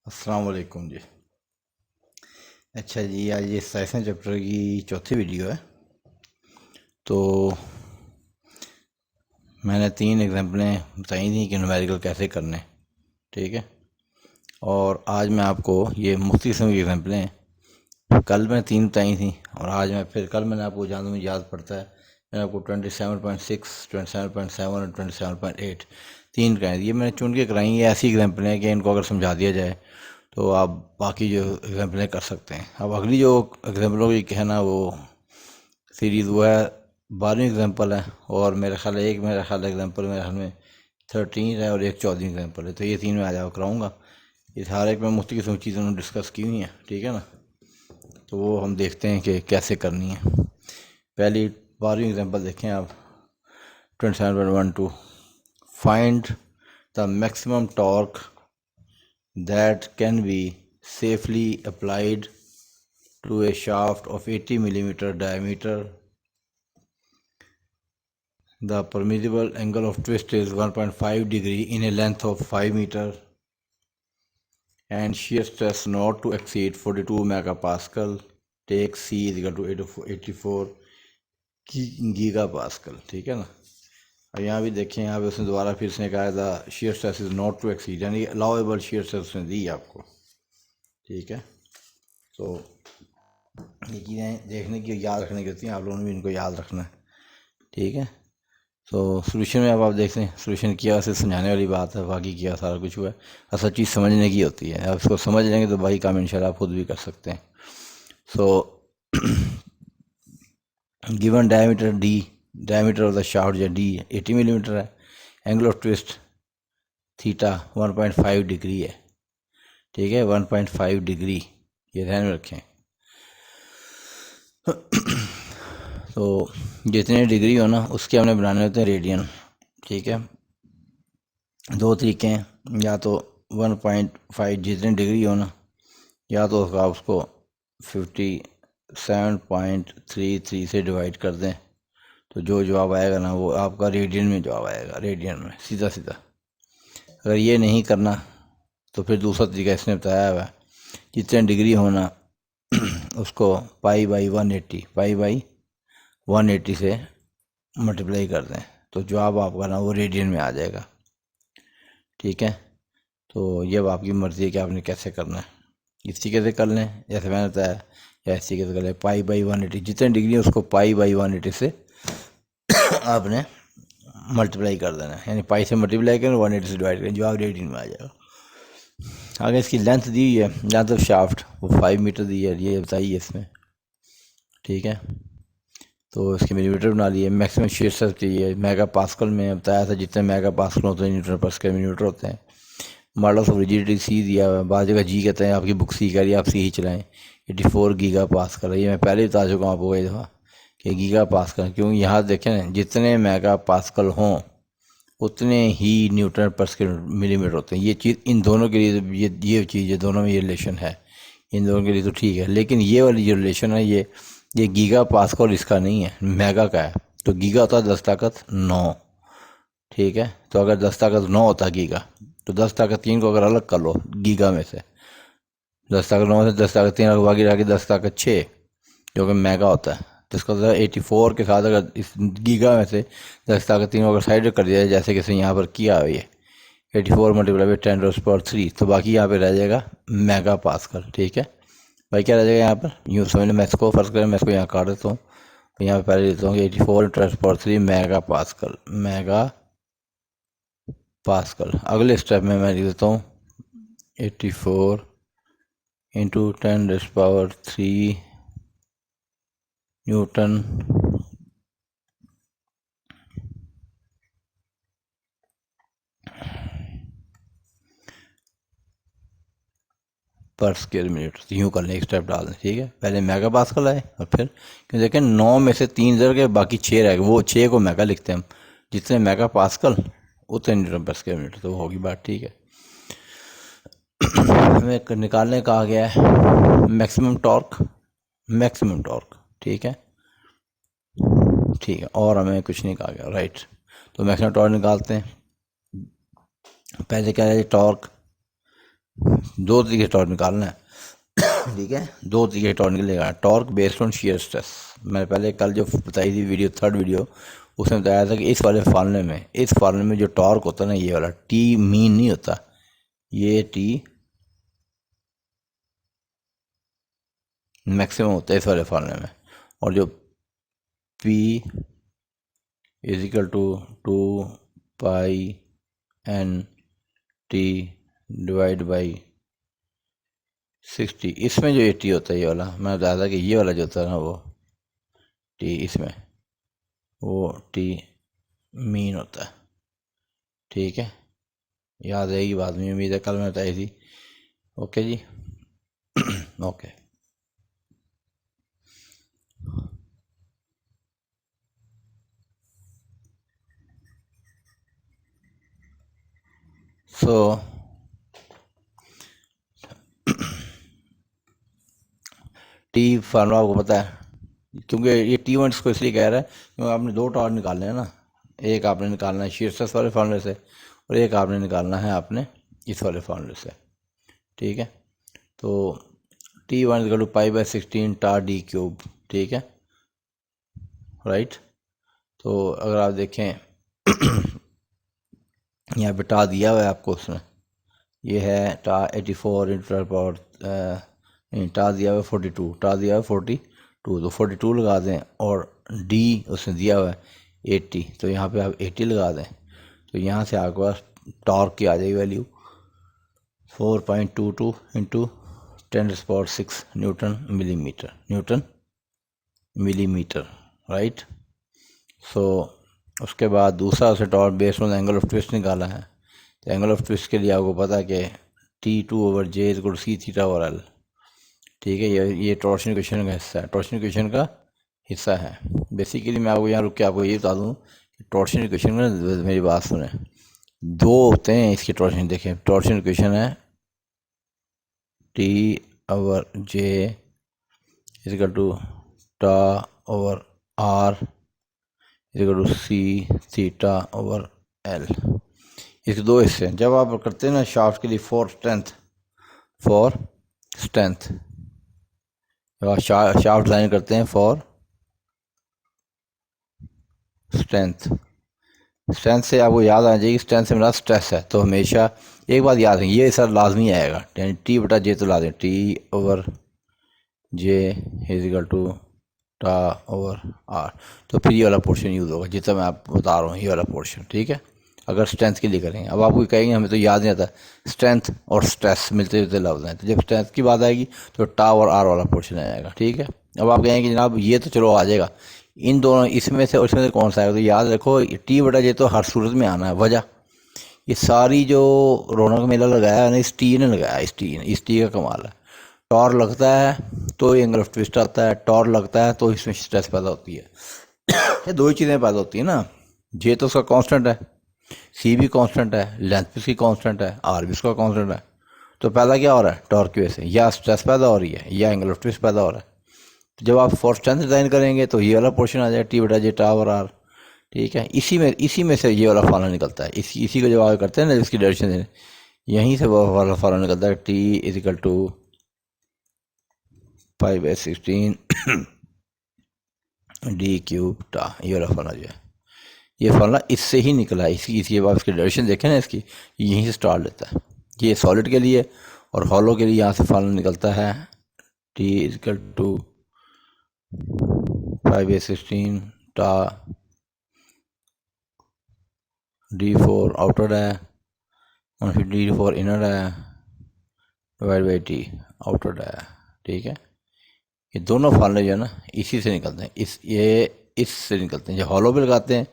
अस्सलाम वालेकुम जी। अच्छा जी, आज ये 27वें चैप्टर की चौथी वीडियो है। तो मैंने 3 एग्जांपलें बताई थी कि न्यूमेरिकल कैसे करने, ठीक है। और आज मैं आपको ये मुख्तलिफ किस्म की एग्जांपलें हैं। कल मैं 3 बताई थी और आज मैं फिर कल मैंने आपको जहाँ मुझे याद पड़ता है मैंने आपको 27.6, 27.7 और 27.8 3 कराई। ये मैंने चुन के कराई। ये ऐसी एग्जांपलें हैं कि इनको अगर समझा दिया जाए तो आप बाकी जो एग्जाम्पलें कर सकते हैं। अब अगली जो एग्जाम्पलों की है ना, वो सीरीज़ वो है 12वीं एग्जाम्पल है। और मेरा ख्याल एग्जाम्पल मेरे ख्याल में 13 है और एक 14वीं एग्जाम्पल है। तो ये 3 मैं आज आपको कराऊँगा। इस हर एक में मुख्तलिफ किस्म की चीज़ों डिस्कस की हुई हैं, ठीक है ना। तो वो हम देखते हैं कि कैसे करनी है। पहली 12वीं एग्जाम्पल देखें आप। 27.12 find the maximum torque that can be safely applied to a shaft of 80 millimeter diameter. The permissible angle of twist is 1.5 degree in a length of 5 meter and shear stress not to exceed 42 megapascal. Take C is equal to 84 gigapascal, ठीक है ना। और यहाँ भी देखें, यहाँ पे उसने दोबारा फिर से कहा था shear stress is not to exceed, यानी allowable shear stress उसने दी आपको, ठीक है। तो ये चीज़ें देखने की याद रखने की होती हैं, आप लोगों ने भी इनको याद रखना है, ठीक है। तो सोल्यूशन में अब आप देखते हैं, सोल्यूशन किया सिर्फ समझाने वाली बात है, बाकी किया सारा कुछ हुआ है। असल चीज़ समझने की होती है। आप इसको समझ लेंगे तो बाकी काम इंशाल्लाह आप खुद भी कर सकते हैं। So given diameter of the shaft या डी 80 मिलीमीटर है। Angle of twist theta 1.5 degree है, ठीक है। 1.5 डिग्री ये ध्यान में रखें। तो जितने डिग्री हो ना उसके हमने बनाने होते हैं रेडियन, ठीक है। 2 तरीके हैं, या तो 1.5 जितने डिग्री हो ना, या तो आप उसको 57.33 से डिवाइड कर दें तो जो जवाब आएगा ना वो आपका रेडियन में जवाब आएगा, रेडियन में सीधा सीधा। अगर ये नहीं करना तो फिर दूसरा तरीका इसने बताया हुआ है, जितने डिग्री होना उसको पाई बाई 180 से मल्टीप्लाई कर दें तो जवाब आपका ना वो रेडियन में आ जाएगा, ठीक है। तो ये अब आपकी मर्ज़ी है कि आपने कैसे करना है। इस तरीके से कर लें जैसे मैंने बताया, या इस तरीके से कर लें। पाई बाई 180 जितने डिग्री है उसको पाई बाई 180 से आपने मल्टीप्लाई कर देना है, यानी पाई से मल्टीप्लाई करें 180 से डिवाइड करें, जवाब रेडियन में आ जाएगा। आगे इसकी लेंथ दी हुई है, लेंथ ऑफ शाफ्ट वो 5 मीटर दी है, ये बताइए इसमें, ठीक है। तो इसके मिलीमीटर बना लिए। मैक्सिमम शेयर स्ट्रेस चाहिए, मेगा पास्कल में बताया था, जितने मेगा पास्कल होते हैं न्यूटन पर स्क्वायर मिलीमीटर होते हैं। मॉडल्स ऑफ रिजिडिटी सी दिया हुआ है, बाद जगह जी कहते हैं, आपकी बुक सी कह रही है आप सी ही चलाएं। 84 गीगा पास्कल है, ये मैं पहले बता चुका हूँ आपको कई दफ़ा कि गीगा पास्कल, क्योंकि यहाँ देखें ना जितने मेगा पास्कल हों उतने ही न्यूटन पर स्क्वायर मिलीमीटर होते हैं। ये चीज़ इन दोनों के लिए, ये चीज़ ये दोनों में ये रिलेशन है, इन दोनों के लिए तो ठीक है। लेकिन ये वाली जो रिलेशन है ये गीगा पास्कल इसका नहीं है, मेगा का है। तो गीगा होता है 10⁻9, ठीक है। तो अगर 10⁻9 होता गीगा तो 10⁻3 को अगर अलग कर लो गीगा में से, 10⁻9 से 10⁻3 अगर बाकी रह गई 10⁻6 जो कि मेगा होता है, तो इसका 84 के साथ अगर इस गीगा में से 10⁻3 अगर साइड कर दिया जाए जैसे कि यहाँ पर किया है, ये 84 मल्टीप्लाई बाई 10⁻3, तो बाकी यहाँ पे रह जाएगा मेगा पास्कल, ठीक है। भाई क्या रह जाएगा यहाँ पर, यूँ समझ लो, मैं इसको फर्ज करें मैं इसको यहाँ काट देता हूँ, तो यहाँ पे पहले लिखता हूँ कि 84 × 10⁻3 मेगा पास्कल। अगले स्टेप में मैं लिख देता हूँ 84 × 10⁻3 न्यूटन पर स्क्वायर मिनट। तो यूँ कर लें, एक स्टेप डाल दें, ठीक है। पहले मेगा पास्कल आए और फिर क्यों देखें 9 में से 3 जर के बाकी 6 रह गए, वो 6 को मेगा लिखते हैं हम, जितने मेगा पास्कल उतने न्यूटन पर स्क्वायर मिनट। तो होगी बात, ठीक है। हमें निकालने कहा गया है मैक्सिमम टॉर्क, ठीक है, ठीक है। और हमें कुछ नहीं कहा गया, राइट। तो मैक्सिमम टॉर्क निकालते हैं। पहले क्या है, टॉर्क दो तरीके से टॉर्क निकालना है। ठीक है, दो तरीके से टॉर्क निकलेगा। Torque based on shear stress, मैंने पहले कल जो बताई थी वीडियो, थर्ड वीडियो, उसमें बताया था कि इस फार्मूले में जो टॉर्क होता है ना, ये वाला टी मीन नहीं होता, ये टी मैक्सिमम होता है इस वाले फार्मूले में। और जो P is equal to 2π nt divide by 60, इसमें जो ये टी होता है, ये वाला मैं बताया था कि ये वाला जो होता है ना, वो टी, इसमें वो टी मीन होता है। ठीक है, याद रहेगी बात में, उम्मीद है, कल मैं बताई थी। ओके जी। ओके। सो टी फार्मूला आपको पता है, क्योंकि ये टी वन इसको इसलिए कह रहा है क्योंकि आपने दो टॉर्क निकालने हैं ना। एक आपने निकालना है शीर्षक वाले फार्मूले से, और एक आपने निकालना है आपने इस वाले फार्मूले से। ठीक है, तो टी वन इक्वल टू π/16 टा डी क्यूब। ठीक है, राइट। तो अगर आप देखें यहाँ पे टा दिया हुआ है आपको उसमें, ये है टा 84 इंटू पावर, टा दिया हुआ है 42, टा दिया हुआ है 42, तो 42 लगा दें, और डी उसने दिया हुआ है 80, तो यहाँ पे आप 80 लगा दें, तो यहाँ से आपके पास टॉर्क की आ जाएगी value 4.22 into 10⁻6 newton millimetre, right. So उसके बाद दूसरा उसे torque based on angle of twist निकाला है। तो एंगल ऑफ ट्विस्ट के लिए आपको पता है कि T2/J = C⁻L। ठीक है, ये टॉर्शन इक्वेशन का हिस्सा है, टॉर्शन इक्वेशन का हिस्सा है। बेसिकली मैं आपको यहाँ रुक के आपको ये बता दूँ कि टॉर्शन इक्वेशन में, मेरी बात सुने, दो होते हैं इसकी टॉर्शन। देखें, टॉर्शन इक्वेशन है T/J = टा/R = C⁻L। इसके दो हिस्से हैं। जब आप करते हैं ना शाफ्ट के लिए फॉर स्ट्रेंथ, जब आप शाफ्ट डिज़ाइन करते हैं फॉर स्ट्रेंथ से आपको याद आ जाएगी, स्ट्रेंथ से मेरा स्ट्रेस है, तो हमेशा एक बात याद रखें, ये सर लाजमी आएगा, यानी T/J तो ला दें, T/J = टा/R, तो फिर ये वाला पोर्शन यूज़ होगा जितना मैं आपको बता रहा हूँ, ये वाला पोर्शन। ठीक है, अगर स्ट्रेंथ के लिए करेंगे। अब आपको कहेंगे हमें तो याद नहीं आता, स्ट्रेंथ और स्ट्रेस मिलते जुलते लफ्ज़ हैं, तो जब स्ट्रेंथ की बात आएगी तो टा और आर वाला पोर्शन आएगा। ठीक है, अब आप कहेंगे कि जनाब ये तो चलो आ जाएगा, इन दोनों इसमें से और इसमें से कौन सा आएगा, तो याद रखो T/J तो हर सूरत में आना है। वजह, ये सारी जो रौनक मेला लगाया है ना, इस टी ने लगाया, इस टी का कमाल है। टॉर लगता है तो एंगल ऑफ ट्विस्ट आता है, टॉर लगता है तो इसमें स्ट्रेस पैदा होती है। ये दो ही चीज़ें पैदा होती है ना, जे तो उसका कांस्टेंट है, सी भी कांस्टेंट है, लेंथ भी उसकी कांस्टेंट है, आर भी उसका कांस्टेंट है, तो पैदा क्या हो रहा है, टॉर्क की वजह से या स्ट्रेस पैदा हो रही है या एंगल ऑफ ट्विस्ट पैदा हो रहा है। तो जब आप फोर स्ट्रेंथ डिज़ाइन करेंगे तो ये वाला पोर्शन आ जाएगा T/J टा/R। ठीक है, इसी में से ये वाला फार्मूला निकलता है। इसी को जब आप करते हैं ना, इसकी डायरेक्शन यहीं से वो वाला फार्मूला निकलता है, T = π/16 डी क्यूब टा, ये वाला फार्मूला जो है, ये फार्मूला इससे ही निकला है। इसकी अब इसकी डायरेक्शन देखें ना, इसकी यहीं से स्टार्ट लेता है। ये सॉलिड के लिए, और हॉलो के लिए यहाँ से फार्मूला निकलता है T = π/16 टा D4 आउटर है, और फिर D4 इनर है, डिवाइड बाई T आउटर है। ठीक है, ये दोनों फार्मूले जो है ना इसी से निकलते हैं, इससे निकलते हैं। जब हॉलो पे लगाते हैं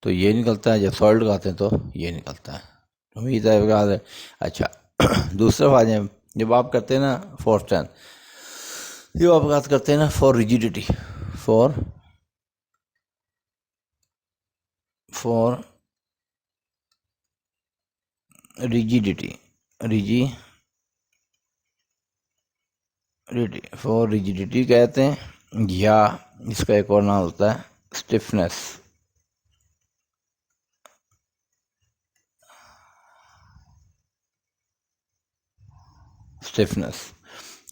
तो ये निकलता है, जब सॉलिड लगाते हैं तो ये निकलता है। उम्मीद है याद है। अच्छा, दूसरा बात है, जब आप करते हैं ना फॉर स्ट्रेंथ, जब आप बात करते हैं ना for rigidity, for rigidity for rigidity कहते हैं, या इसका एक और नाम होता है स्टिफनेस। स्टिफनेस।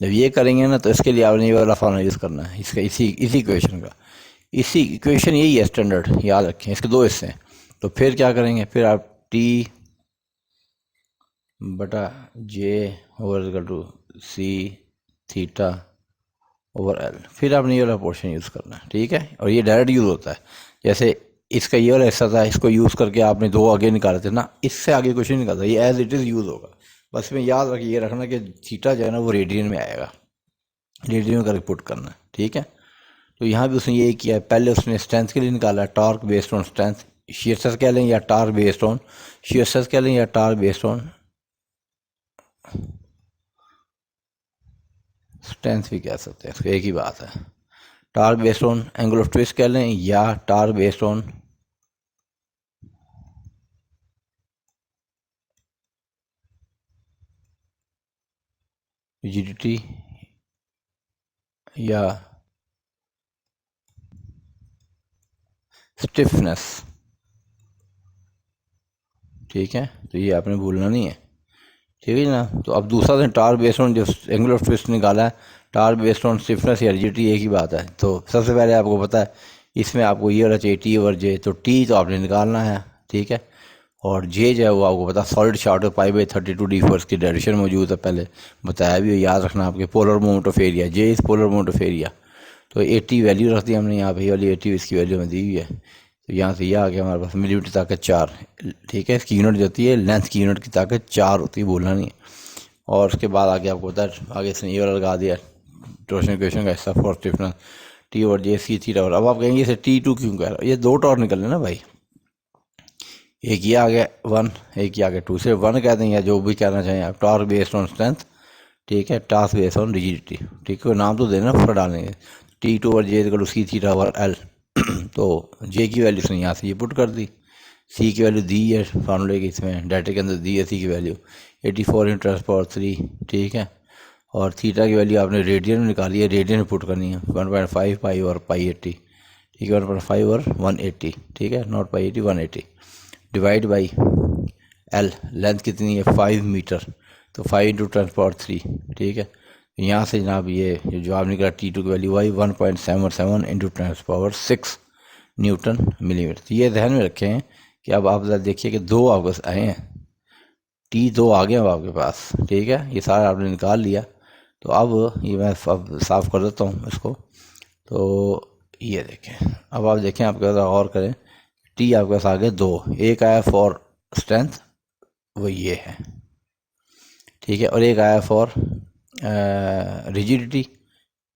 जब ये करेंगे ना तो इसके लिए आपने ये वाला फॉर्मूला यूज़ करना है, इसका इसी इक्वेशन का। इसी इक्वेशन यही है स्टैंडर्ड, याद रखें, इसके दो हिस्से हैं। तो फिर क्या करेंगे, फिर आप टी बटा J over equal to C theta over L, फिर आपने ये वाला पोर्शन यूज़ करना है, ठीक है। और ये डायरेक्ट यूज़ होता है, जैसे इसका ये वाला हिस्सा था, इसको यूज़ करके आपने दो आगे निकाले थे ना, इससे आगे कुछ नहीं निकालता, ये एज इट इज़ यूज़ होगा। बस में याद रखिए, ये रखना कि थीटा जो है ना वो रेडियन में आएगा, रेडियन में करके पुट करना है, ठीक है। तो यहाँ भी उसने यही किया है, पहले उसने स्ट्रेंथ के लिए निकाला torque based on strength, shear stress कह लें या torque based on shear stress कह लें या टॉर्क बेस्ड ऑन स्ट्रेंथ भी कह सकते हैं, एक ही बात है। Torque based on angle of twist कह लें या टॉर्क बेस्ड ऑन रिजिडिटी या स्टिफनेस, ठीक है। तो ये आपने भूलना नहीं है, ठीक है ना। तो अब दूसरा दिन टार बेस्ड ऑन जो एंगल ऑफ ट्विस्ट निकाला है, टार बेस्ड ऑन स्टिफनेस या रिजिडिटी, एक ही बात है। तो सबसे पहले आपको पता है इसमें आपको ये वाला चाहिए टी ओवर जे, तो टी तो आपने निकालना है, ठीक है। और जे जो है वो आपको पता solid short pi by 32 D force की डायरेक्शन मौजूद है, पहले बताया भी, याद रखना आपके पोलर मोमेंट ऑफ एरिया, जे इस पोलर मोमेंट ऑफ एरिया। तो 80 वैल्यू रख दी हमने यहाँ पे, वाली 80 इसकी वैल्यू में दी हुई है। तो यहाँ से यह आ गया हमारे पास मिलीमीटर ताकत 4, ठीक है। इसकी यूनिट होती है लेंथ की यूनिट की ताकत 4 होती है, भूलना नहीं है। और उसके बाद आगे आपको पता है, आगे इसने ये वाला लगा दिया टोर्शन इक्वेशन का हिस्सा फॉर स्टिफनेस टी और जे सी थीटा। और अब आप कहेंगे इसे T2 क्यों कह रहा है, ये दो टॉर्क निकले ना भाई, एक ये आ गया 1, एक ये आ गया 2, सिर्फ 1 कह दें या जो भी कहना चाहें आप, टॉर्क बेस्ड ऑन स्ट्रेंथ, ठीक है, टॉर्क बेस्ड ऑन रिजिडिटी, ठीक है, नाम तो देना, फिर डालेंगे T2 और J equal to C theta over L. तो जे की वैल्यू उसने यहाँ से ये पुट कर दी, सी की वैल्यू दी है फार्मूले की, इसमें डाटा के अंदर दी है सी की वैल्यू 84 इंटू 10⁻3, ठीक है। और थीटा की वैल्यू आपने रेडियन में निकाली है, रेडियन में पुट करनी है 1.5 पाई और पाई 80, ठीक है, 1.5 और 180, ठीक है, not pi 80 180 divide by L, length कितनी है 5 मीटर, तो 5 इंटू 10⁻3, ठीक है। यहाँ से जनाब ये जो जवाब निकला T2 की वैल्यू आई 1.77 इंटू 10⁻6 न्यूटन मिलीमीटर। तो ये ध्यान में रखें कि अब आप देखिए कि दो आपके पास आए हैं, T2 आ गए अब आपके पास, ठीक है, ये सारा आपने निकाल लिया। तो अब ये मैं अब साफ़ कर देता हूँ इसको। तो ये देखें, अब आप देखें, आपके पास और करें, टी आपके पास आ गए 2, एक आया फॉर स्ट्रेंथ वो ये है, ठीक है, और एक आया फॉर रिजिडिटी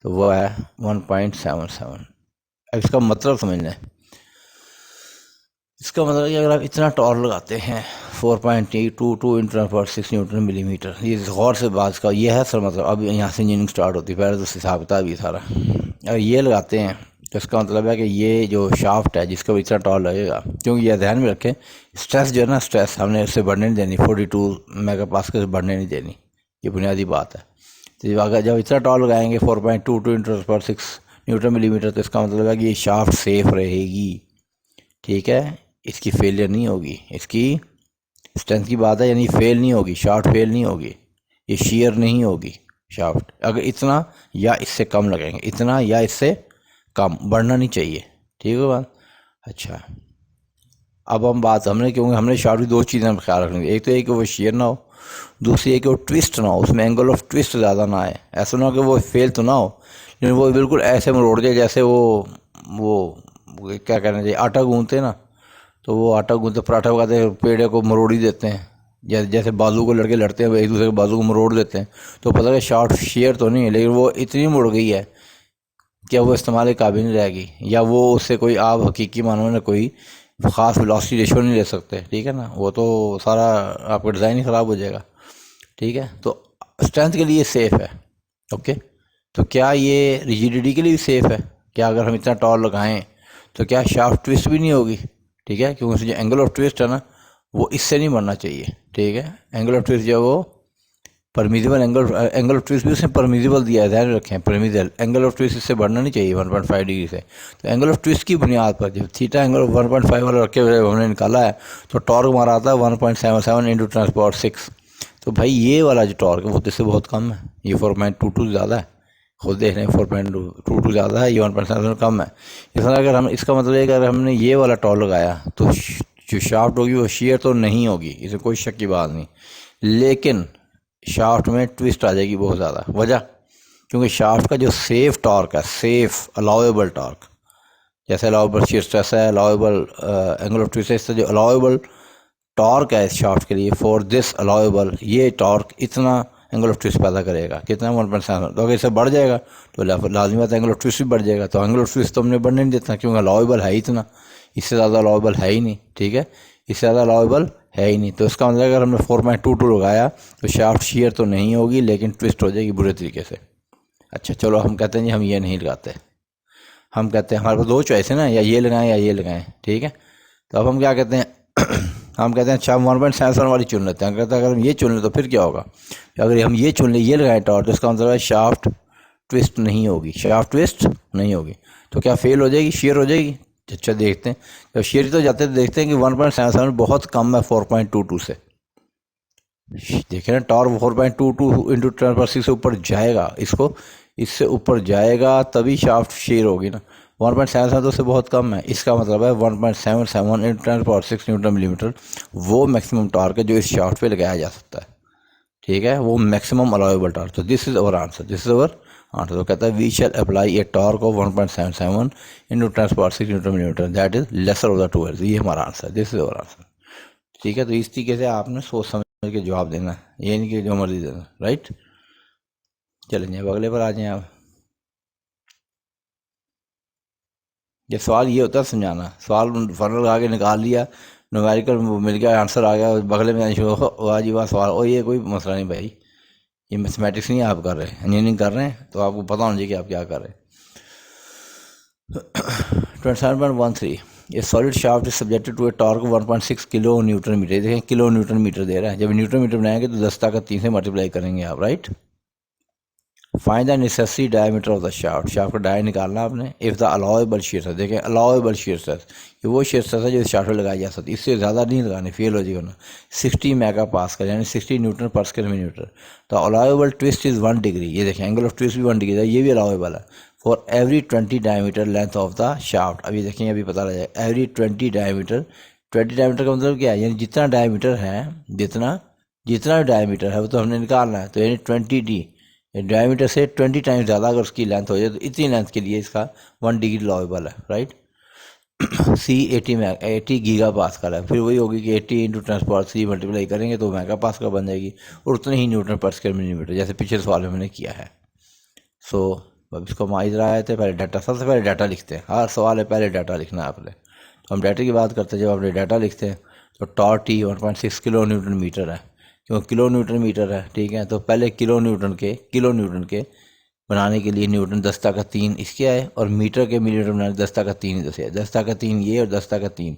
तो वो है 1.77। अब इसका मतलब समझना है, इसका मतलब कि अगर आप इतना टॉर्क लगाते हैं 4.22 इंटू 10⁻6 न्यूटन मिलीमीटर, ये गौर से बात का ये है सर, मतलब अब यहाँ से इंजीनियरिंग स्टार्ट होती है, पहले तो हिसाब किताब भी सारा, अगर ये लगाते हैं तो इसका मतलब है कि ये जो शाफ्ट है जिसका भी इतना टॉर्क लगेगा, क्योंकि ये ध्यान में रखें स्ट्रेस जो है ना, स्ट्रेस हमने उससे बढ़ने नहीं देनी, 42 मेगापास्कल से बढ़ने नहीं देनी, ये बुनियादी बात है। तो अगर जब इतना टॉर्क लगाएंगे 4.22 इंटू 10⁻6 न्यूटन मिलीमीटर, तो इसका मतलब है कि ये शाफ्ट सेफ रहेगी, ठीक है, इसकी फेलियर नहीं होगी, इसकी स्ट्रेंथ की बात है, यानी फेल नहीं होगी, शाफ्ट फेल नहीं होगी, ये शेयर नहीं होगी शाफ्ट, अगर इतना या इससे कम लगेंगे, इतना या इससे कम, बढ़ना नहीं चाहिए, ठीक है बात। अच्छा, अब हम बात हमने, क्योंकि हमने शाफ्ट की दो चीज़ें ख्याल रखेंगे, एक तो ये कि वो शेयर ना हो, दूसरी है कि वो ट्विस्ट ना हो, उसमें एंगल ऑफ ट्विस्ट ज़्यादा ना आए, ऐसा ना हो कि वो फेल तो ना हो लेकिन वो बिल्कुल ऐसे मरोड़ जाए जैसे वो क्या कहना चाहिए, आटा गूंथते ना, तो वो आटा गूंथते पराठा पकाते पेड़े को मरोड़ ही देते हैं, जैसे बाजू को लड़के लड़ते हैं एक दूसरे के बाजू को मरोड़ देते हैं, तो पता है शार्ट शेयर तो नहीं है, लेकिन वो इतनी मुड़ गई है कि वो इस्तेमाल के काबिल नहीं रहेगी, या वो उससे कोई आप हकीकी मानों में कोई ख़ास वेलोसिटी रेशो नहीं ले सकते, ठीक है ना, वो तो सारा आपका डिज़ाइन ही ख़राब हो जाएगा, ठीक है। तो स्ट्रेंथ के लिए सेफ़ है, ओके। तो क्या ये रिजिडिटी के लिए भी सेफ़ है, क्या अगर हम इतना टॉर्क लगाएं तो क्या शाफ्ट ट्विस्ट भी नहीं होगी, ठीक है, क्योंकि जो एंगल ऑफ ट्विस्ट है ना वो इससे नहीं बढ़ना चाहिए, ठीक है, एंगल ऑफ ट्विस्ट जो वो परमिजिबल एंगल ऑफ ट्विस्ट भी उसने परमिजिबल दिया है, ध्यान रखें, परमिजिबल एंगल ऑफ ट्विस्ट इससे बढ़ना नहीं चाहिए 1.5 डिग्री से। तो एंगल ऑफ ट्विस्ट की बुनियाद पर जब थीटा एंगल 1.5 वाला रखे हुए हमने निकाला है, तो टॉर्क हमारा आता है 1.77 इंटू 10⁻6, तो भाई ये वाला जो टॉर्क है वो तो इससे बहुत कम है, ये 4.22 ज़्यादा है, खुद देख रहे हैं 4.22 ज़्यादा है, ये 1.7 कम है। इसमें अगर हम, इसका मतलब है कि अगर हमने ये वाला टॉर्क लगाया तो जो शाफ्ट होगी वो शेयर तो नहीं होगी, इसमें कोई शक की बात नहीं, लेकिन शाफ्ट में ट्विस्ट आ जाएगी बहुत ज़्यादा। वजह, क्योंकि शाफ्ट का जो सेफ टॉर्क है, सेफ अलाउएबल टॉर्क, जैसे अलाउएबल शियर स्ट्रेस है, अलाउएबल एंगल ऑफ ट्विस्ट है, इससे जो अलाउएबल टॉर्क है इस शाफ्ट के लिए, फॉर दिस अलाउएबल, ये टॉर्क इतना एंगल ऑफ ट्विस्ट पैदा करेगा, कितना 1.7। तो अगर इससे बढ़ जाएगा तो लाजमी बात है एंगल ऑफ ट्विस्ट भी बढ़ जाएगा। तो एंगल ऑफ ट्विस्ट तो हमने बढ़ने नहीं देता, क्योंकि अलाउएबल है ही इतना, इससे ज़्यादा अलाउएबल है ही नहीं, ठीक है, इससे ज़्यादा अलाउएबल है ही नहीं। तो इसका मतलब अगर हमने 4.22 लगाया तो शाफ्ट शेयर तो नहीं होगी, लेकिन ट्विस्ट हो जाएगी बुरे तरीके से। अच्छा चलो, हम कहते हैं जी हम ये नहीं लगाते, हम कहते हैं हमारे पास दो चॉइस है ना, या ये लगाएं या ये लगाएं, ठीक है। तो अब हम क्या कहते हैं हम कहते हैं अच्छा 1.7 वाली चुन लेते हैं। कहते हैं अगर हम ये चुन लें तो फिर क्या होगा, अगर हम ये चुन लें, ये लगाएं टॉर्क, तो इसका मतलब है शाफ्ट ट्विस्ट नहीं होगी, शाफ्ट ट्विस्ट नहीं होगी। तो क्या फेल हो जाएगी, शेयर हो जाएगी। अच्छा देखते हैं, जब शेयर तो जाते हैं तो देखते हैं कि 1.7 बहुत कम है 4.22 से। देखिए ना, टॉर्क 4.22 इंटू 10⁻⁶ से ऊपर जाएगा, इसको इससे ऊपर जाएगा तभी शाफ्ट शेयर होगी ना। 1.7 तो उससे बहुत कम है, इसका मतलब है 1.77 इंटू 10⁻⁶ न्यूटन मिलीमीटर वो मैक्सिमम टॉर्क है जो इस शाफ्ट पे लगाया जा सकता है, ठीक है, वो मैक्सिमम अलाउएबल टॉर्क। तो this is our answer, this is our answer. तो कहता है we shall apply a torque of 1.77 into 10⁻⁶ newton millimetre, that is lesser of the two. ये हमारा answer, this is our answer, ठीक है। तो इस तरीके से आपने सोच समझ के जवाब देना है, ये नहीं कि जो मर्जी देना, राइट। चलेंगे अब अगले पर आ जाएं आप। ये सवाल ये होता है समझाना, सवाल फर्र लगा के निकाल लिया, न्यूमेरिकल मिल गया, आंसर आ गया, बगले में वाह जी वाह सवाल, और ये कोई मसला नहीं भाई, ये मैथमेटिक्स नहीं आप कर रहे, इंजीनियरिंग कर रहे हैं, तो आपको पता होना चाहिए कि आप क्या कर रहे हैं। 27.13 ये solid shaft is subjected to a torque 1.6 kilo newton metre. देखें किलो न्यूटन मीटर दे रहा है, जब न्यूटन मीटर बनाएंगे तो 10⁻³ से मल्टीप्लाई करेंगे आप, right. Find the necessary diameter of the shaft, shaft का डाय निकालना आपने। If the allowable shear stress, देखें अलाउएबल शियर स्ट्रेस, ये वो शियर स्ट्रेस है जो इस शाफ्ट में लगाई जा सकती है, इससे ज़्यादा नहीं लगानी, फेल हो जाएगा ना। 60 मेगापास्कल यानी 60 न्यूटन पर स्क्वायर मिलीमीटर। तो अलाउएबल ट्विस्ट इज़ 1 डिग्री, ये देखें एंगल ऑफ ट्विस्ट भी 1 डिग्री है, ये भी अलाउएबल है for every 20 diameter length of the shaft. अभी देखें अभी पता लग जाएगा, एवरी 20 डायमीटर, 20 डायमीटर का मतलब क्या है, यानी जितना डायमीटर है, जितना डायमीटर है वो तो हमने निकालना है, तो यानी 20D डायमीटर से 20 टाइम्स ज़्यादा अगर उसकी लेंथ हो जाए तो इतनी लेंथ के लिए इसका 1 डिग्री अलाउएबल है, राइट। C 80 गीगा पास्कल है, फिर वही होगी कि 80 इंटू 10⁻³ मल्टीप्लाई करेंगे तो मेगा पास्कल बन जाएगी, और उतने ही न्यूटन पर स्क्वायर मिलीमीटर, जैसे पिछले सवाल में मैंने किया है। सो अब इसको हम इधर आए थे, पहले डाटा, सबसे पहले डाटा लिखते हैं, हर सवाल है पहले डाटा लिखना है आपने। तो हम डाटा की बात करते हैं, जब आपने डाटा लिखते हैं तो torque T 1.6 kilo newton metre है, क्योंकि किलो न्यूटन मीटर है, ठीक है। तो पहले किलो न्यूटन के बनाने के लिए न्यूटन 10⁻³ इसके आए, और मीटर के मिलीमीटर बनाने 10⁻³ इधर से, 10⁻³ ये और 10⁻³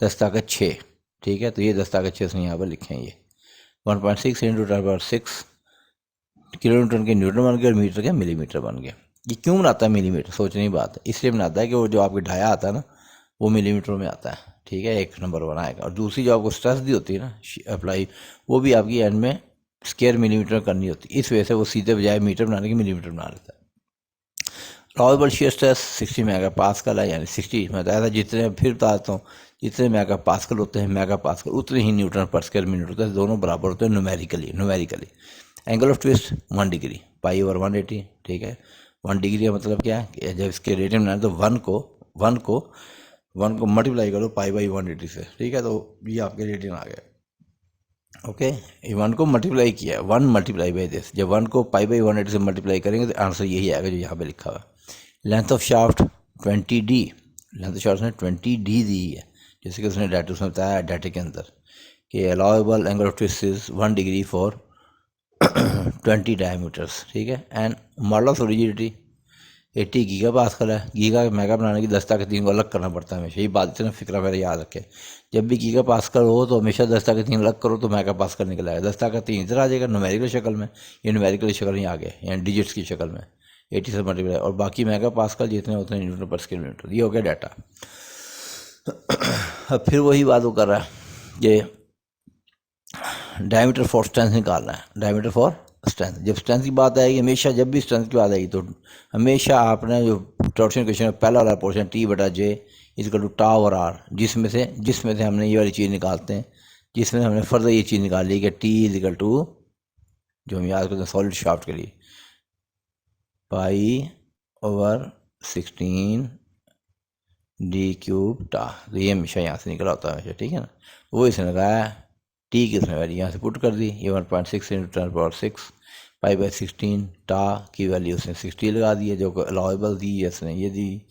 10⁻6, ठीक है। तो ये 10⁻6 से यहाँ पर लिखें, ये 1.6 इंटू 10⁻6 किलो न्यूटन के न्यूटन बन गए और मीटर के मिलीमीटर बन गए। ये क्यों बनाता है मिलीमीटर, सोचने की बात है, इसलिए बनाता है कि वो जो आपके ढाया आता है ना वो मिलीमीटर में आता है, ठीक है, एक नंबर बनाएगा। और दूसरी जो आपको स्ट्रेस दी होती है ना अप्लाई, वो भी आपकी एंड में स्क्वायर मिलीमीटर करनी होती है, इस वजह से वो सीधे बजाय मीटर बनाने के मिलीमीटर बना लेता है। अलाउएबल शियर स्ट्रेस 60 मेगापास्कल है, यानी 60 मैं बताया था, जितने फिर बताता हूँ, जितने मेगापास्कल होते हैं मेगापास्कल उतने ही न्यूटन पर स्क्वायर मिनट होते हैं, दोनों बराबर होते हैं numerically. Angle of twist 1 degree, π/180, ठीक है। 1 डिग्री का मतलब क्या है, जब इसके रेडियन बनाए तो 1 को मल्टीप्लाई करो π/180 से, ठीक है। तो ये आपके रेडियन आ गए, ओके। 1 को मल्टीप्लाई किया, 1 मल्टीप्लाई बाई दिस, जब 1 को π/180 से मल्टीप्लाई करेंगे तो आंसर यही आएगा जो यहाँ पे लिखा हुआ है। Length of shaft 20D, length of shaft ने 20D दी है, जैसे कि उसने डाटा उसमें बताया डाटा के अंदर कि allowable angle of twist is 1 degree for 20 diameters, ठीक है। And model of rigidity 80 giga pascal है, गीगा मेगा बनाने की 10⁻³ को अलग करना पड़ता है हमेशा, यही बात इतना फिक्रा मेरा याद रखे, जब भी गीगा पास्कल हो तो हमेशा 10⁻³ अलग करो तो मेगा पास्कल निकल आएगा, 10⁻³ इधर आ जाएगा न्यूमेरिकल शक्ल में, ये न्यूमेरिकल शक्ल में आ गए, यानी डिजिट्स की शक्ल में 80 से मल्टीप्लाई, और बाकी मेगा पास्कल जितने होते हैं न्यूटन पर स्क्वायर मिलीमीटर। ये हो गया डाटा। अब फिर वही बात वो कर रहा है कि डायमीटर फॉर स्ट्रेंथ निकालना है, डायमीटर फॉर स्ट्रेंथ। जब स्ट्रेंथ की बात आएगी, हमेशा जब भी स्ट्रेंथ की बात आएगी तो हमेशा आपने जो टॉर्शन क्वेश्चन में पहला वाला portion T/J equal to tau और R, जिसमें से हमने ये वाली चीज़ निकालते हैं, जिसमें हमने फर्दर ये चीज़ निकाली कि T इजकल टू, जो हम याद करते हैं सॉलिड शाफ्ट के लिए, π/16 d³ टा। तो ये हमेशा यहाँ से निकला होता है हमेशा, ठीक है ना। वो इसने लगाया, टी की उसने वैल्यू यहाँ से पुट कर दी, ये 1.6 × 10⁻⁶ π/16 टा की वैल्यू उसने 60 लगा दी है, जो अलाउेबल दी है उसने ये दी,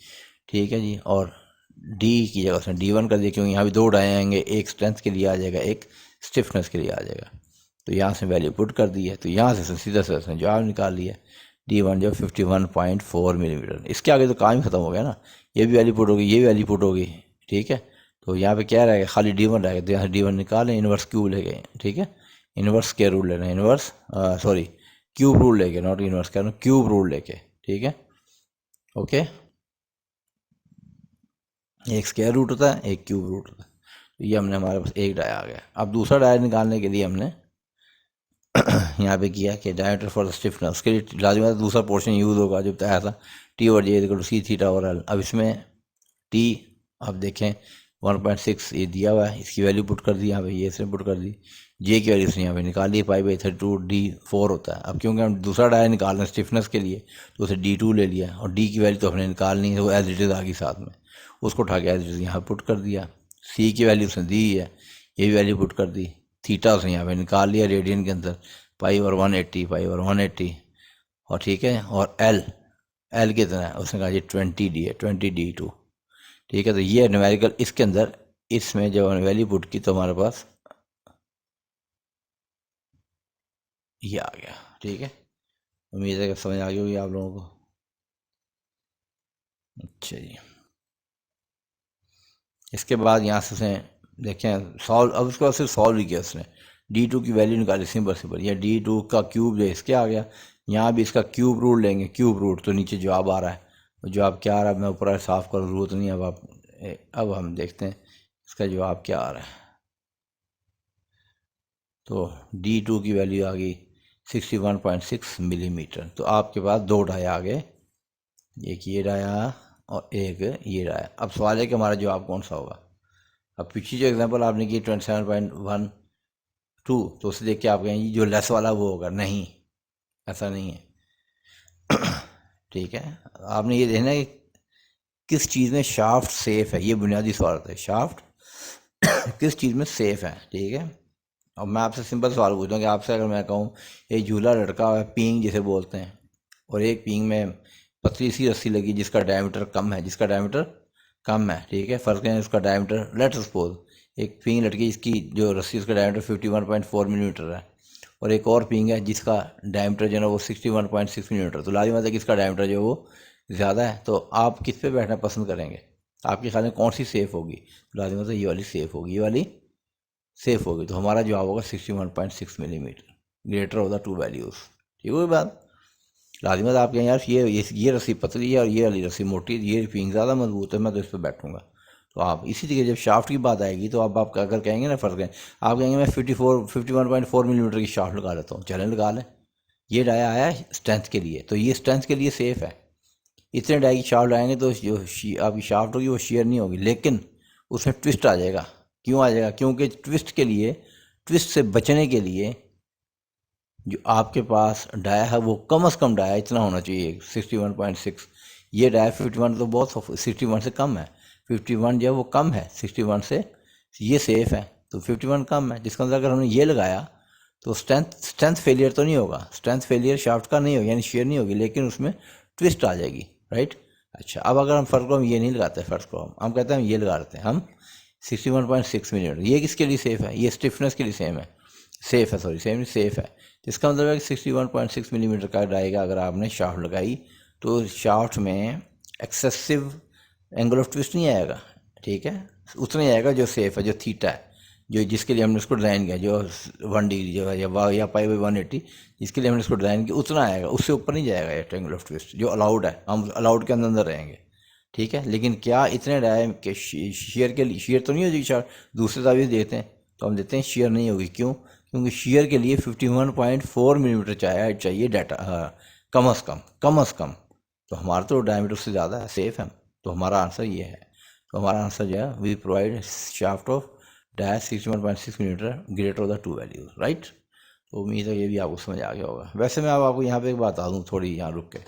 ठीक है जी। और डी की जगह उसने D1 कर दिया, क्योंकि यहाँ भी दो डाए आएंगे, एक स्ट्रेंथ के लिए आ जाएगा, एक स्टिफनेस के लिए आ जाएगा। तो यहाँ से वैल्यू पुट कर दी है, तो यहाँ से सीधा से उसने जवाब निकाल लिया, D1 जो 51.4 मिलीमीटर। इसके आगे तो काम ही ख़त्म हो गया ना, ये भी वैल्यू पुट होगी, ये भी वैल्यू पुट होगी, ठीक है। तो यहाँ पे क्या रहेगा, खाली D1 रहेगा, तो यहाँ से D1 निकालें, इन्वर्स क्यूब ले गए, ठीक है। इन्वर्स स्क्वायर रूल लेना, इन्वर्स सॉरी क्यूब रूल लेके, नॉट इन्वर्स कह रहा हूँ, क्यूब रूल लेके, ठीक है। ओके, एक स्क्वायर रूट होता है, एक क्यूब रूट होता है। तो ये हमने हमारे पास एक डाया आ गया। अब दूसरा डाया निकालने के लिए हमने यहाँ पे किया कि डायमीटर फॉर द स्टिफनेस, उसके लिए लाजमी दूसरा पोर्शन यूज़ होगा जो बताया था, T/J = C θ और L। अब इसमें T आप देखें 1.6 ये दिया हुआ है, इसकी वैल्यू पुट कर दी यहाँ पे, ये इसने पुट कर दी, J की वैल्यू इसने यहाँ पे निकाली, π/32 D4 होता है। अब क्योंकि हम दूसरा डाया निकाल रहे हैं स्टिफनेस के लिए, तो उसे D2 ले लिया, और D की वैल्यू तो हमने निकालनी है, वो एज इट इज़ आ गई साथ में, उसको उठा के एज इट इज़ यहाँ पुट कर दिया। C की वैल्यू उसने दी है, ये भी वैल्यू पुट कर दी, थीटा उसने यहाँ पे निकाल लिया रेडियन के अंदर, π/180 और ठीक है। और L कितना है, उसने कहा जी 20D है, 20D2, ठीक है। तो ये न्यूमेरिकल इसके अंदर, इसमें जब हमने वैल्यू पुट की तो हमारे पास ये आ गया, ठीक है। उम्मीद है कि समझ आ गई होगी आप लोगों को। अच्छा जी, इसके बाद यहाँ से उसने देखें सॉल्व, अब उसके बाद सिर्फ सॉल्व ही किया उसने, D2 की वैल्यू निकाली, सिंपल, या D2 का क्यूब जो इसके आ गया, यहाँ भी इसका क्यूब रूट लेंगे, क्यूब रूट, तो नीचे जवाब आ रहा है, जवाब क्या आ रहा है मैं ऊपर साफ कर, जरूरत नहीं। अब हम देखते हैं इसका जवाब क्या आ रहा है। तो D2 की वैल्यू आ गई 61.6 मिलीमीटर। तो आपके पास दो डाया आ गए, एक ये डाया और एक ये डाया। अब सवाल है कि हमारा जवाब कौन सा होगा। अब पीछे जो एग्जांपल आपने की 27.12, तो उसे देख के आप कहेंगे जो लेस वाला वो होगा, नहीं, ऐसा नहीं है, ठीक है। आपने ये देखना है कि किस चीज़ में शाफ्ट सेफ है, ये बुनियादी सवाल है, शाफ्ट किस चीज़ में सेफ है, ठीक है। अब मैं आपसे सिंपल सवाल पूछूँ कि आपसे अगर मैं कहूँ एक झूला लटका हुआ है, पींग जिसे बोलते हैं, और एक पींग में पतली सी रस्सी लगी जिसका डायमीटर कम है, ठीक है। फ़र्क है उसका डायमीटर, लेट सपोज एक पींग लटकी जिसकी जो रस्सी उसका डायमीटर 51.4 मिलीमीटर है, और एक और पींग है जिसका डायमीटर जो है वो 61.6 मिलीमीटर। तो लाजिम है कि इसका डायमीटर जो है वो ज़्यादा है, तो आप किस पे बैठना पसंद करेंगे, आपके ख्याल में कौन सी सेफ़ होगी। तो लाजिम है ये वाली सेफ़ होगी, ये वाली सेफ होगी। तो हमारा जवाब होगा 61.6 millimetre, greater of the two values, ठीक है बात। लाजिमत आप कहें यार ये रस्सी पतली है और ये वाली रस्सी मोटी है, ये पिंग ज़्यादा मजबूत है, मैं तो इस पर बैठूंगा। तो आप इसी तरीके जब शाफ्ट की बात आएगी तो आप अगर कहेंगे ना फ़र्क है, आप कहेंगे मैं 51.4 मिलीमीटर की शाफ्ट लगा लेता हूँ, चलें लगा लें, ये डाया आया है स्ट्रेंथ के लिए, तो ये स्ट्रेंथ के लिए सेफ़ है। इतने डाई की शाफ्ट लगाएंगे तो जो आपकी शाफ्ट होगी वो शेयर नहीं होगी, लेकिन उसमें ट्विस्ट आ जाएगा। क्यों आ जाएगा, क्योंकि ट्विस्ट से बचने के लिए जो आपके पास डाया है वो कम से कम डाया इतना होना चाहिए 61.6। ये डाया 51 तो बहुत 61 से कम है, 51 जो है वो कम है 61 से, ये सेफ़ है। तो 51 कम है, जिसका मतलब अगर हमने ये लगाया तो स्ट्रेंथ फेलियर तो नहीं होगा, स्ट्रेंथ फेलियर शाफ्ट का नहीं होगा, यानी शेयर नहीं होगी, लेकिन उसमें ट्विस्ट आ जाएगी, राइट। अच्छा, अब अगर हम फ़र्क को हम ये नहीं लगाते, फ़र्क को हम कहते हैं हम ये लगा देते हैं, हम 61.6 मिलीमीटर, ये किसके लिए सेफ़ है, ये स्टिफनेस के लिए सेफ़ है। इसका मतलब है कि 61.6 मिलीमीटर का डायगा अगर आपने शाफ्ट लगाई तो शाफ्ट में एक्सेसिव एंगल ऑफ ट्विस्ट नहीं आएगा, ठीक है, उतना ही आएगा जो सेफ़ है, जो थीटा है, जो जिसके लिए हमने उसको डिज़ाइन किया, जो 1 डिग्री जो है या π/180 जिसके लिए हमने उसको डिज़ाइन किया उतना आएगा, उससे ऊपर नहीं जाएगा ये एंगल ऑफ ट्विस्ट जो अलाउड है, हम अलाउड के अंदर रहेंगे, ठीक है। लेकिन क्या इतने डाय के शेयर तो नहीं होगी, दूसरे तावीज़ देते हैं तो हम देते हैं शेयर नहीं होगी। क्यों, क्योंकि शेयर के लिए 51.4 मिलीमीटर चाहिए डाटा, कम अज़ कम। तो हमारा तो डायमीटर उससे ज़्यादा है, सेफ है। तो हमारा आंसर ये है। तो हमारा आंसर जो है, we provide shaft of dash 61.6 millimetre greater the two values, right. तो उम्मीद है ये भी आपको समझ आ गया होगा। वैसे मैं अब आपको यहाँ पे एक बात बता दूँ, थोड़ी यहाँ रुक के,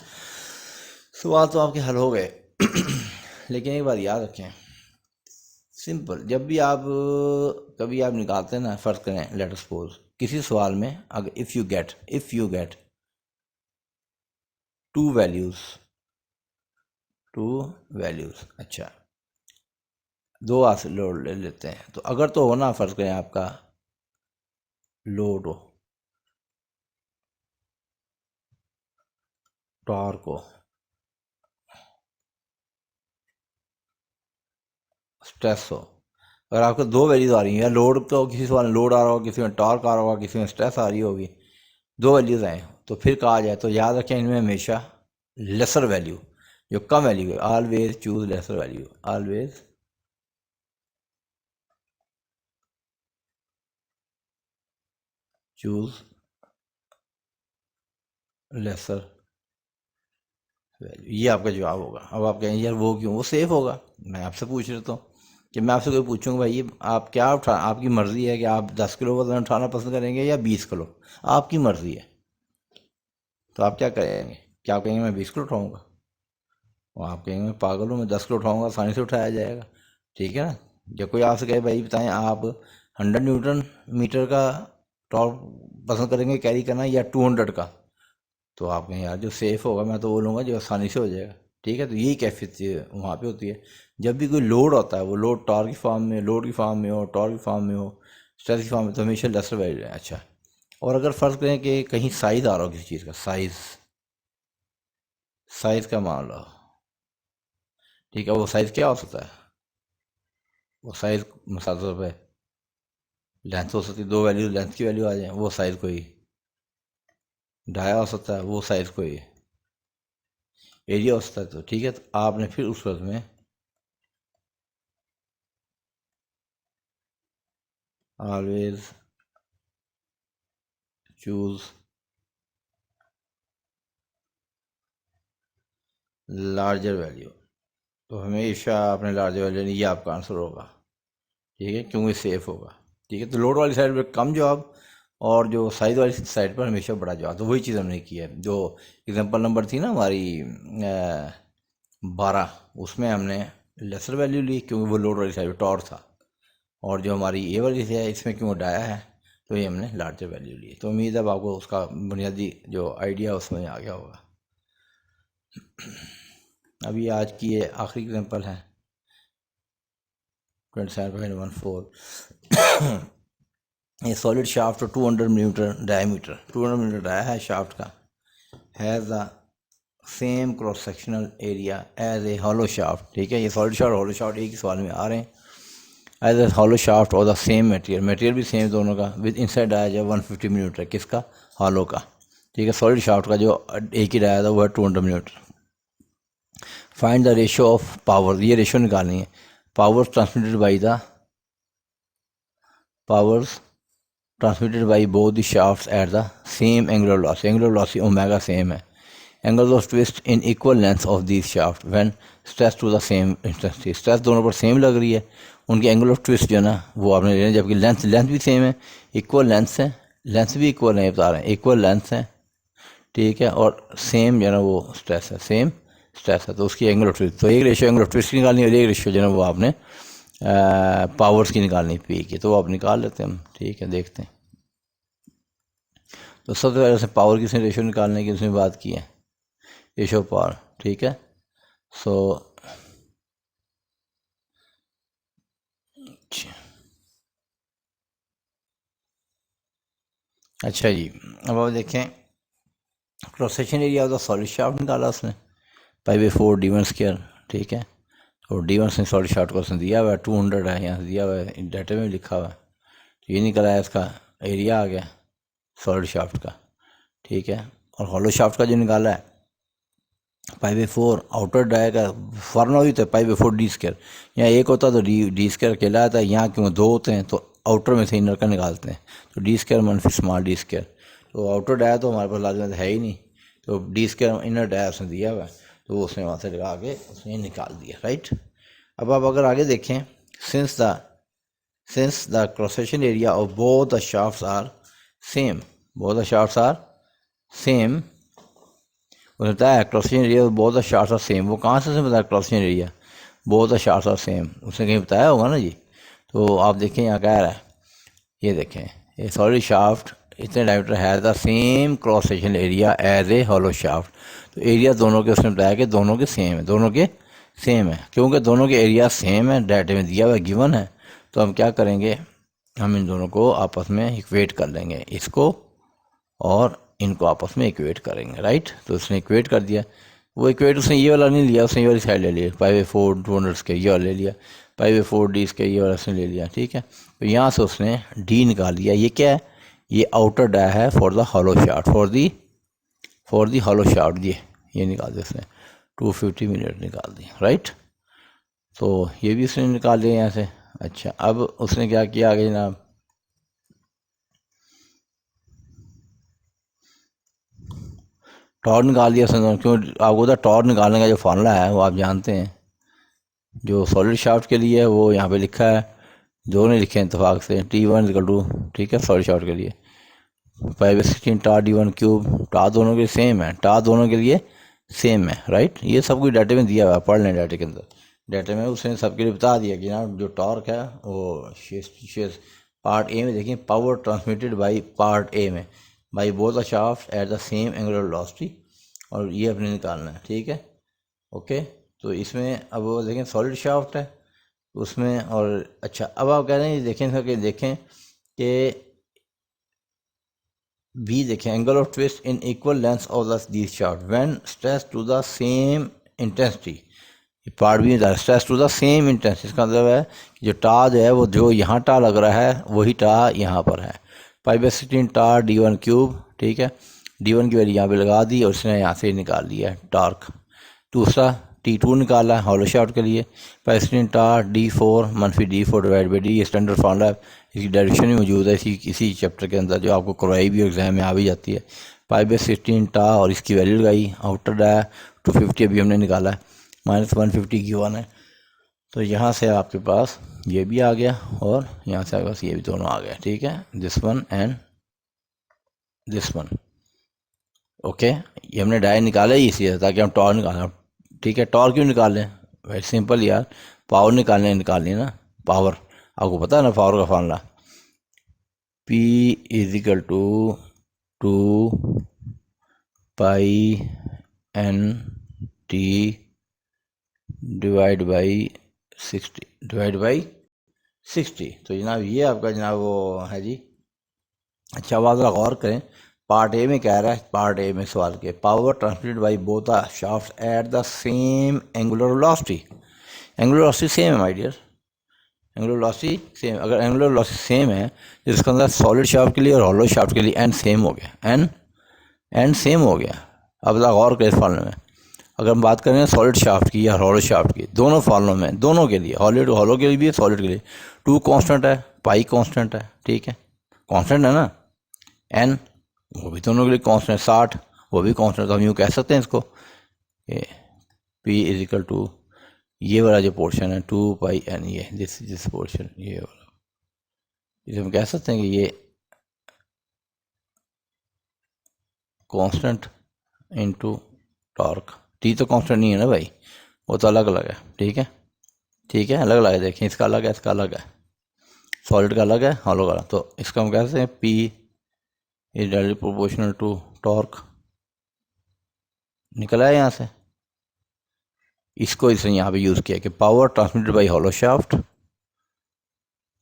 सवाल तो आपके हल हो गए लेकिन एक बात याद रखें, सिंपल, जब भी आप कभी आप निकालते हैं ना, फ़र्ज करें लेट अस सपोज किसी सवाल में अगर if you get two values, अच्छा, दो हाथ लोड ले लेते हैं। तो अगर तो हो ना, फ़र्ज करें आपका लोड हो, टॉर्क हो, स्ट्रेस हो, अगर आपको दो वैल्यूज़ आ रही हैं, या लोड तो किसी सवाल में लोड आ रहा होगा, किसी में टॉर्क आ रहा होगा, किसी में स्ट्रेस आ रही होगी, दो वैल्यूज़ आए, तो फिर कहा जाए तो याद रखें इनमें हमेशा लेसर वैल्यू, जो कम वैल्यू है, always choose lesser value, always choose lesser value. ये आपका जवाब होगा। अब आप कहेंगे यार वो क्यों, वो सेफ होगा। मैं आपसे पूछ रहा हूँ कि मैं आपसे कोई पूछूंगा भाई आप क्या उठा, आपकी मर्ज़ी है कि आप 10 किलो वजन उठाना पसंद करेंगे या 20 किलो, आपकी मर्ज़ी है। तो आप क्या करेंगे, क्या आप कहेंगे मैं 20 किलो उठाऊँगा, और आप कहेंगे मैं पागल हूँ, मैं 10 किलो उठाऊँगा, आसानी से उठाया जाएगा, ठीक है ना। जब कोई आपसे कहे भाई बताएं आप 100 न्यूटन मीटर का टॉर्क पसंद करेंगे कैरी करना या 200 का, तो आप कहें यार जो सेफ़ होगा मैं तो वो लूँगा जो आसानी से हो जाएगा, ठीक है। तो यही कैफियत वहाँ पे होती है। जब भी कोई लोड होता है, वो लोड टॉर्क की फॉर्म में, लोड की फॉर्म में हो, टॉर्क की फॉर्म में हो, स्ट्रेस की फॉर्म में, तो हमेशा लेसर वैल्यू है। अच्छा, और अगर फ़र्ज़ करें कि कहीं साइज़ आ रहा हो किसी चीज़ का, साइज़ का मामला हो, ठीक है, वो साइज़ क्या हो सकता है, वो साइज़ मिसाल तौर पर लेंथ हो सकती है, दो वैल्यू लेंथ की वैल्यू आ जाए, वो साइज़ कोई डाया हो सकता है, वो साइज़ कोई एरिया हो सकता है। तो ठीक है, तो आपने फिर उस वक्त में ऑलवेज चूज लार्जर वैल्यू, तो हमेशा आपने लार्जर वैल्यू, ये आपका आंसर होगा, ठीक है, क्योंकि सेफ होगा, ठीक है। तो लोड वाली साइड पर कम जवाब, और जो साइज वाली साइड पर हमेशा बड़ा जवाब। तो वही चीज़ हमने की है। जो एग्जांपल नंबर थी ना हमारी 12, उसमें हमने लेसर वैल्यू ली क्योंकि वो लोड वाली साइड पर टॉर्क था, और जो हमारी ये वाली है इसमें क्यों डाया है, तो ये हमने लार्जर वैल्यू ली। तो उम्मीद है अब आपको उसका बुनियादी जो आइडिया उसमें आ गया होगा। अभी आज की ये आखिरी एग्जांपल है 27.14। ये solid shaft 200 millimetre diameter, 200 millimetre dia है शाफ्ट का, has the same cross sectional area as a hollow shaft, ठीक है। ये सॉलिड शाफ्ट हॉलो शाफ्ट एक ही सवाल में आ रहे हैं। एज ए हॉलो शाफ्ट और द सेम मटेरियल भी सेम दोनों का, विद इनसाइड डाया जाए 150 मिलीमीटर, किसका, हॉलो का, ठीक है। सॉलिड शाफ्ट का जो एक ही डाया था वो है 200 millimetre. Find the ratio of power, ये रेशियो निकालनी है, powers transmitted by both the shafts at the same angular velocity omega same है, angle of twist in equal length of this shaft when stress to the same intensity, stress दोनों पर same लग रही है, उनकी angle of twist जो है ना वो आपने लेना, जबकि लेंथ भी सेम है, इक्वल लेंथ है, लेंथ भी इक्वल नहीं बता रहे हैं, इक्वल लेंथ है, ठीक है, और सेम जो है ना वो स्ट्रेस है, सेम स्ट्रेस है। तो उसकी एंगल ऑफ ट्विस्ट, तो एक रेशियो एंगल ऑफ ट्विस्ट की निकालनी है, और एक रेशियो जो है ना वो आपने पावर्स की निकालनी पी की, तो वो आप निकाल लेते हैं हम, ठीक है, देखते हैं। तो सबसे पहले से पावर की रेशियो निकालने की उसमें बात की है, रेशियो पावर, ठीक है। सो अच्छा जी, अब आप देखें cross section area of the solid shaft निकाला उसने, π/4 d1 स्क्वायर, ठीक है। और d1 ने सॉलिड शाफ्ट को उसने दिया हुआ है 200 है, यहाँ से दिया हुआ है, डाटा में लिखा हुआ है। तो ये निकला है, इसका एरिया आ गया सॉलिड शाफ्ट का, ठीक है। और हॉलो शाफ्ट का जो निकाला है π/4 आउटर डाय का फॉर्मूला भी तो π/4 d स्क्वायर, यहाँ एक होता तो डी स्क्वायर अकेला आता है, यहाँ क्यों दो होते हैं तो आउटर में से इनर का निकालते हैं। तो डी स्क्वायर मनफी स्मॉल डी स्क्वायर, तो आउटर डाया तो हमारे पास लाजमत है ही नहीं, तो डी स्क्वायर इनर डाया उसने दिया हुआ है, तो वो उसने वहाँ से लगा के उसने निकाल दिया, राइट। अब आप अगर आगे देखें, since the cross section area of both the shafts are same, both the shafts are same, उसने बताया cross section area both the shafts are same. वो कहाँ से उसने बताया cross section area both the shafts are same, उसने कहीं बताया होगा ना जी। तो आप देखें यहाँ कह रहा है, ये देखें, ये सॉलिड शाफ्ट इतने डायमीटर है the same cross section area as a hollow shaft. तो एरिया दोनों के उसने बताया कि दोनों के सेम है, दोनों के सेम है, क्योंकि दोनों के एरिया सेम है, डाटा में दिया हुआ गिवन है। तो हम क्या करेंगे, हम इन दोनों को आपस में इक्वेट कर लेंगे, इसको और इनको आपस में इक्वेट करेंगे, राइट। तो उसने इक्वेट कर दिया, वो इक्वेट उसने ये वाला नहीं लिया, उसने ये वाली साइड ले लिया, पाई बाई 4 200 के ये वाला ले लिया, पाई बाई 4 डी के ये वाला उसने ले लिया, ठीक है। तो यहाँ से उसने डी निकाल लिया, ये क्या है, ये आउटर डाया है for the hollow shaft, for the hollow shaft, ये निकाल दिया उसने, 250 मिनट निकाल दी, राइट। तो ये भी उसने निकाल लिया यहाँ से। अच्छा, अब उसने क्या किया आगे जनाब, टॉर निकाल दिया उसने, क्यों आपको तो टॉर निकालने का जो फार्मूला है वो आप जानते हैं, जो सॉलिड शाफ्ट के लिए है वो यहाँ पे लिखा है, दोनों लिखे हैं इतफाक से, T1 इक्वल टू, ठीक है, सॉलिड शाफ्ट के लिए 5/16 टार D1 क्यूब, टार दोनों के सेम है, टार दोनों के लिए सेम है, राइट। ये सब कुछ डाटे में दिया हुआ है, पढ़ लें डाटे के अंदर, डाटे में उसने सबके लिए बता दिया कि ना जो टॉर्क है वो पार्ट ए में देखें, power transmitted by part A में by both the shaft at the same angular velocity, और ये अपने निकालना है, ठीक है, ओके। तो इसमें अब वो देखें सॉलिड शाफ्ट है उसमें, और अच्छा अब आप कह रहे हैं देखें कि भी देखें, angle of twist in equal length of the the shaft when stress to the same intensity, part भी stress to the same intensity, इसका मतलब है कि जो टा जो है वो जो यहाँ टा लग रहा है वही टा यहाँ पर है, 5/16 टार D1 क्यूब, ठीक है, D1 की वैल्यू यहाँ पे लगा दी और उसने यहाँ से निकाल लिया है टॉर्क। दूसरा T2 निकाला है हॉलो शाफ्ट के लिए, 5/16 टार D4 मनफी D4 डिवाइड बाई डी, ये स्टैंडर्ड फार्मूला है, इसकी डायरेक्शन भी मौजूद है इसी चैप्टर के अंदर, जो आपको करवाई भी एग्जाम में आ भी जाती है। 5/16 टा और इसकी वैल्यू लगाई, आउटर डाया 250 अभी हमने निकाला है, -150 गिवन है। तो यहाँ से आपके पास ये भी आ गया और यहाँ से आपके पास ये भी दोनों आ गया, ठीक है, this one and this one, okay. ये हमने डाई निकाला ही इसलिए ताकि हम टॉर निकालें, ठीक है। टॉर क्यों निकालें, वेरी सिंपल यार, पावर निकालनी ना, पावर आपको पता है ना, पावर का formula P equal to 2 pi NT divide by 60। तो जनाब ये आपका जनाब वो है जी। अच्छा अब ज़रा गौर करें, पार्ट ए में कह रहा है, पार्ट ए में सवाल के power transmitted by both the shafts at the same angular velocity, angular velocity same है my dear, angular velocity same, अगर एंगुलर वेलोसिटी सेम है जिसके अंदर सॉलिड शाफ्ट के लिए और हॉलो शाफ्ट के लिए एन सेम हो गया, एन सेम हो गया। अब ज़रा गौर करें इस फार्मूले में, अगर हम बात करें सॉलिड शाफ्ट की या हॉलो शाफ्ट की, दोनों फार्मूलों में दोनों के लिए, हॉलो के लिए भी सॉलिड के लिए 2 कांस्टेंट है, पाई कांस्टेंट है, ठीक है, कांस्टेंट है ना, एन वो भी दोनों के लिए कांस्टेंट, 60 वो भी कांस्टेंट। तो हम यूँ कह सकते हैं इसको, P इजिकल टू ये वाला जो पोर्शन है 2 पाई एन, ये दिस पोर्शन, ये वाला, इसे हम कह सकते हैं कि ये कांस्टेंट इनटू टॉर्क, टी तो कांस्टेंट नहीं है ना भाई, वो तो अलग अलग है, ठीक है, अलग अलग है, देखें इसका अलग है, इसका अलग है, सॉलिड का अलग है, हॉलो का अलग। तो इसका हम कह सकते हैं P is directly proportional to torque, निकला है यहाँ से, इसको इसने यहाँ पे यूज़ किया कि power transmitted by hollow shaft,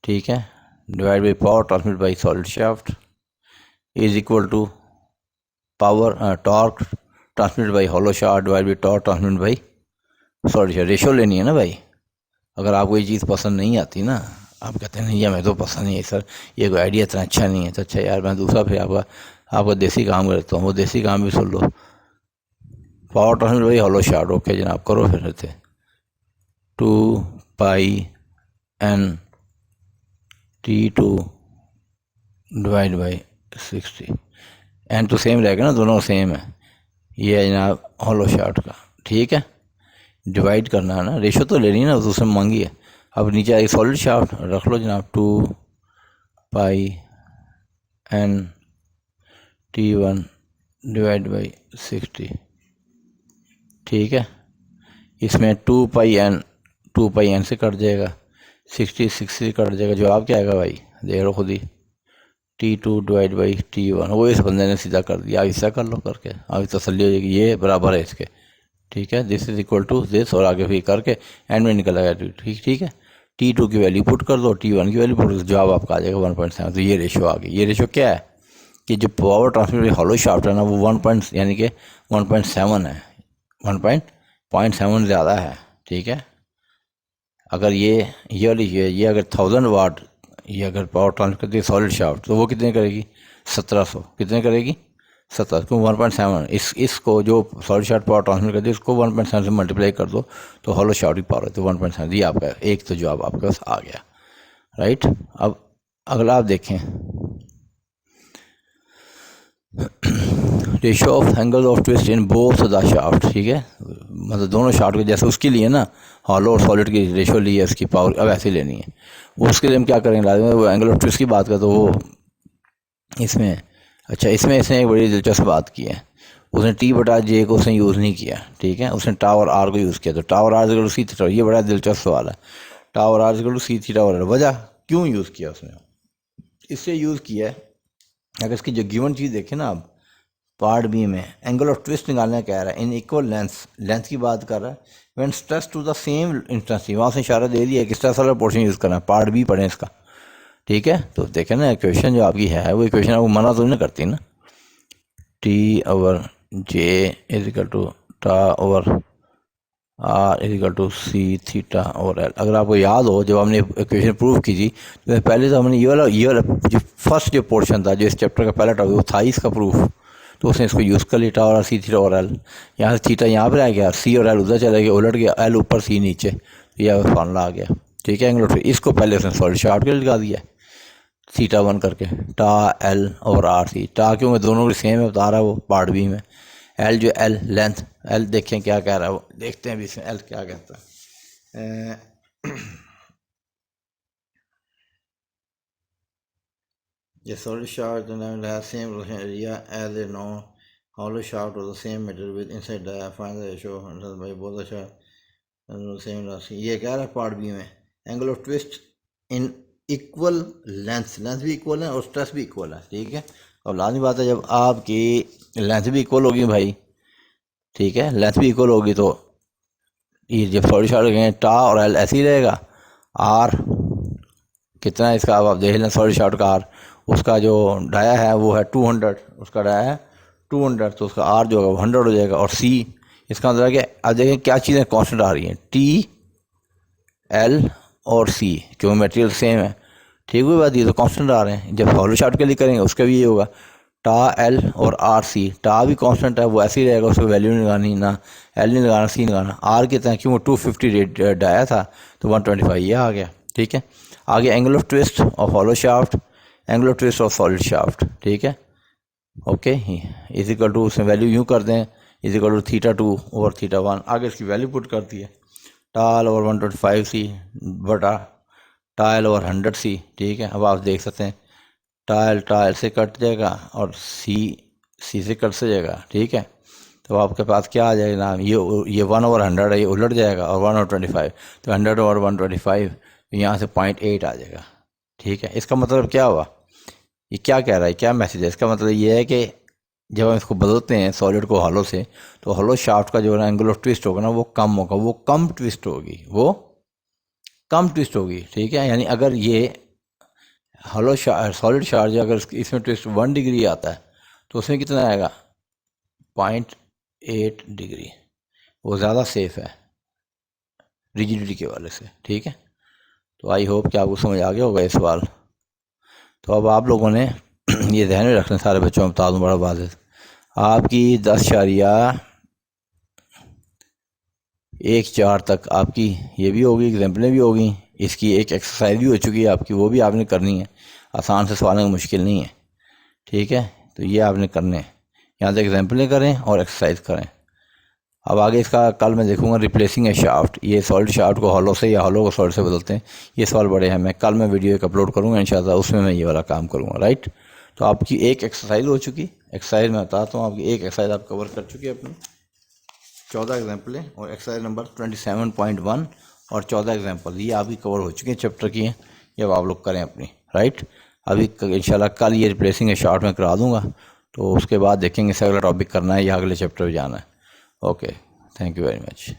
ठीक है, divide by power transmitted by solid shaft is equal to power torque transmitted by hollow shaft divide by torque transmitted by solid shaft. Ratio लेनी है ना भाई, अगर आपको ये चीज़ पसंद नहीं आती ना, आप कहते हैं नहीं हमें तो पसंद नहीं है सर, ये कोई आइडिया इतना अच्छा नहीं है, तो अच्छा यार मैं दूसरा फिर आपका देसी काम करता हूँ, वो देसी काम भी सुन लो, power transmit by hollow shaft, okay जनाब करो फिर रहते 2 pi N T2 divide by 60, N तो सेम रहेगा ना, दोनों सेम है। ये है जनाब हॉलो शाफ्ट का, ठीक है। डिवाइड करना है ना, रेशो तो लेनी है ना, दूसरे में मांगी है। अब नीचे आएगी सॉलिड शाफ्ट, रख लो जनाब 2 पाई एन T1 डिवाइड बाई 60, ठीक है। इसमें 2 पाई एन से कट जाएगा, 60 से कट जाएगा, जवाब क्या आएगा भाई देख लो खुद ही, T2 डिवाइड बाई T1। वो इस बंदे ने सीधा कर दिया, हिस्सा कर लो करके, अभी तसल्ली हो जाएगी, ये बराबर है इसके, ठीक है। This is equal to this, और आगे फिर करके एंड में निकल आएगा, ठीक है। T2 की वैल्यू पुट कर दो, T1 की वैल्यू पुट कर दो, जवाब आपका आ जाएगा 1.7। तो ये रेशो आ गई। ये रेशो क्या है कि जो पावर ट्रांसमिट हॉलो शाफ्ट है ना, वो 1 यानी कि 1.7 है, 1.7 ज़्यादा है, ठीक है। अगर ये वाली ये अगर 1000 वाट ये अगर पावर ट्रांसफर करती है सॉलिड शाफ्ट, तो वो कितने करेगी, 1700 कितने करेगी, 17, क्यों 1.7। इसको जो सॉलिड शाफ्ट पावर ट्रांसमिट करती है इसको 1.7 से मल्टीप्लाई कर दो तो हॉलो शाफ्ट की पावर है, तो 1.7 ये आपका एक तो जवाब आपके पास आ गया, राइट। अब अगला आप देखें, ratio of angle of twist in both the shaft, ठीक है। मतलब दोनों शाफ्ट के, जैसे उसके लिए ना हॉलो और सॉलिड की रेशो ली है, उसकी पावर अब ऐसे लेनी है। उसके लिए हम क्या करेंगे, लाजमी वो एंगल ऑफ ट्विस्ट की बात करें तो वो इसमें, अच्छा इसमें इसने एक बड़ी दिलचस्प बात की है, उसने T/J को उसने यूज़ नहीं किया, ठीक है। उसने टावर आर को यूज़ किया, तो tau over R equal to C theta. ये बड़ा दिलचस्प सवाल है, tau over R equal to C theta, और वजह क्यों यूज़ किया उसने, इससे यूज़ किया है। अगर इसकी जो गिवन चीज़ देखें ना आप, पार्ट बी में एंगल ऑफ ट्विस्ट निकालना कह रहा है इन इक्वल लेंथ की बात कर रहा है, when stress to the same intensity, वहाँ से इशारा दे दिया कि स्ट्रेस वाला पोर्शन यूज़ करना है, पार्ट बी पढ़ें इसका, ठीक है। तो देखें ना इक्वेशन जो आपकी है वो इक्वेशन आपको मना तो नहीं करती ना, T/J is equal to tau over R is equal to C theta और एल। अगर आपको याद हो जब हमने इक्वेशन प्रूव की थी तो पहले तो हमने ये वाला जो फर्स्ट जो पोर्शन था, जो इस चैप्टर का पहला टॉपिक वो था इसका प्रूफ, तो उसने इसको यूज़ कर लिया, टा और सी थीटा और एल। यहाँ से थीटा यहाँ पर आ गया, सी और एल उधर चला गया, उलट गया, एल ऊपर सी नीचे, तो यह फार्मूला आ गया, ठीक है। एंगल इसको पहले उसने सॉलिड शाफ्ट के लिए लगा दिया थीटा 1 करके, टा एल और आर सी। टा क्यों दोनों की सेम है बता रहा है वो पार्ट बी में। एल जो एल लेंथ, एल देखें क्या कह रहा है वो, देखते हैं अभी इसमें एल क्या कहता है। The solid shaft has same rotation area as a non-hollow shaft of the same material with inside the find the ratio by both the shaft same velocity। ये कह रहा है पार्ट बी में angle of twist in equal length भी equal है और stress भी equal है, ठीक है। अब लाजमी बात है जब आपकी लेंथ भी इक्वल होगी भाई, ठीक है, लेंथ भी इक्वल होगी तो ये जब सॉलिड शाफ्ट लगेंगे टा और एल ऐसे ही रहेगा। आर कितना है इसका, अब आप देख लें सॉलिड शाफ्ट का आर, उसका जो डाया है वो है 200, उसका डाया है 200, तो उसका आर जो होगा 100 हो जाएगा। और सी इसका मतलब है कि अब देखें क्या चीज़ें कांस्टेंट आ रही हैं, टी एल और सी, क्यों मटेरियल सेम है, ठीक हुई बात, ये तो कांस्टेंट आ रहे हैं। जब हॉलो शाफ्ट के लिए करेंगे उसका भी ये होगा, टा एल और आर सी, टा भी कांस्टेंट है वो ऐसे ही रहेगा, उसको वैल्यू नहीं लगानी, ना एल नहीं लगाना सी नहीं लगाना। आर कितना है, क्यों 250 रेट डाया था तो 125 ये आ गया, ठीक है। आगे angle of twist of hollow shaft, angle of twist of solid shaft, ठीक है, ओके। इज इक्वल टू उसमें वैल्यू यूँ कर दें, इज इक्वल टू θ2 ओवर θ1, आगे इसकी वैल्यू पुट करती है, टाल ओवर 125 सी बटा टाइल ओवर 100 सी, ठीक है। अब आप देख सकते हैं टाइल से कट जाएगा और सी से कट से जाएगा, ठीक है। तो आपके पास क्या आ जाएगा नाम, ये 1/100 है, ये उलट जाएगा, और 1/25, तो 100/125, यहाँ से 0.8 आ जाएगा, ठीक है। इसका मतलब क्या हुआ, ये क्या कह रहा है, क्या मैसेज है, इसका मतलब ये है कि जब हम इसको बदलते हैं सॉलिड को हॉलो से, तो हॉलो शाफ्ट का जो है एंगल ऑफ ट्विस्ट होगा ना वो कम होगा, वो कम ट्विस्ट होगी, ठीक है। यानी अगर ये हॉलो सॉलिड शाफ्ट अगर इसमें ट्विस्ट 1 डिग्री आता है तो उसमें कितना आएगा 0.8 डिग्री, वो ज़्यादा सेफ है रिजिडिटी के वाले से, ठीक है। तो आई होप कि आपको समझ आ गया होगा ये सवाल। तो अब आप लोगों ने ये ध्यान में रखना, सारे बच्चों में बता दूँ बड़ा वाज़ेह, आपकी 10.14 तक आपकी ये भी होगी, एग्जाम्पलें भी होगी, इसकी एक एक्सरसाइज भी हो चुकी है आपकी, वो भी आपने करनी है। आसान से सवाल में मुश्किल नहीं है, ठीक है। तो ये आपने करने हैं, यहाँ से एग्जाम्पलें करें और एक्सरसाइज करें। अब आगे इसका कल मैं देखूंगा रिप्लेसिंग ए शाफ्ट, ये सॉलिड शाफ्ट को हॉलो से या हॉलो को सॉलिड से बदलते हैं। ये सवाल बड़े हैं, मैं कल मैं वीडियो एक अपलोड करूँगा इंशाल्लाह, उसमें मैं ये वाला काम करूँगा, राइट। तो आपकी एक एक्सरसाइज हो चुकी, एक्सरसाइज मैं बताता हूँ आपकी, एक एक्सरसाइज आप कवर कर चुकी है अपनी 14 एग्जाम्पलें, और एक्सरसाइज नंबर 27.1 और 14 एग्जाम्पल ये आपकी कवर हो चुकी हैं, चैप्टर की हैं। ये अब आप लोग करें अपनी, राइट। अभी इंशाल्लाह कल ये रिप्लेसिंग ए शाफ्ट में करा दूँगा, तो उसके बाद देखेंगे इससे अगला टॉपिक करना है या अगले चैप्टर में जाना है। Okay, thank you very much.